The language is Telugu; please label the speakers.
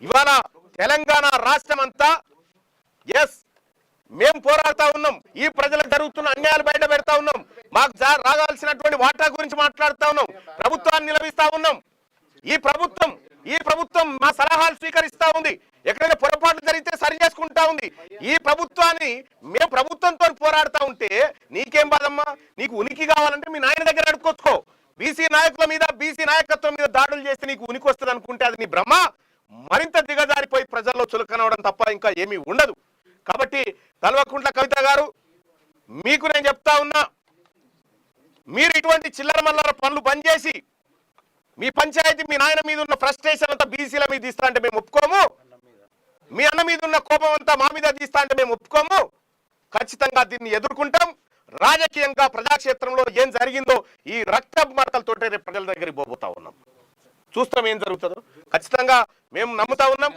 Speaker 1: ఇవాళ తెలంగాణ రాష్ట్రం అంతా ఎస్ మేము పోరాడుతా ఉన్నాం, ఈ ప్రజలకు జరుగుతున్న అన్యాయాలు బయట పెడతా ఉన్నాం, మాకు రాగాల్సినటువంటి వాటా గురించి మాట్లాడుతా ఉన్నాం, ప్రభుత్వాన్ని నిలదీస్తా ఉన్నాం. ఈ ప్రభుత్వం మా సలహాలు స్వీకరిస్తా ఉంది, ఎక్కడైనా పొరపాట్లు జరిగితే సరి చేసుకుంటా ఉంది. ఈ ప్రభుత్వాన్ని మేము ప్రభుత్వంతో పోరాడుతా ఉంటే నీకేం బాధమ్మా? నీకు ఉనికి కావాలంటే మీ నాయన దగ్గర అడుక్కొచ్చుకో. బీసీ నాయకుల మీద, బీసీ నాయకత్వం మీద దాడులు చేస్తే నీకు ఉనికి వస్తుంది అనుకుంటే అది నీ భ్రమ. మరింత దిగజారిపోయి ప్రజల్లో చులకనవడం తప్ప ఇంకా ఏమీ ఉండదు. కాబట్టి కల్వకుంట్ల కవిత గారు, మీకు నేను చెప్తా ఉన్నా, మీరు ఇటువంటి చిల్లర మల్లర పనులు బంద్ చేసి మీ పంచాయతీ మీ నాయన మీద ఉన్న ఫ్రస్ట్రేషన్ అంతా బీసీల మీద తీస్తా అంటే మేము ఒప్పుకోము, మీ అన్న మీద ఉన్న కోపం అంతా మా మీద తీస్తా అంటే మేము ఒప్పుకోము. ఖచ్చితంగా దీన్ని ఎదుర్కొంటాం. రాజకీయంగా ప్రజాక్షేత్రంలో ఏం జరిగిందో ఈ రక్త మరకలతోటే రేపు ప్రజల దగ్గరికి పోతా ఉన్నాం. చూస్తాం ఏం జరుగుతుందో. ఖచ్చితంగా మేము నమ్ముతా ఉన్నాం.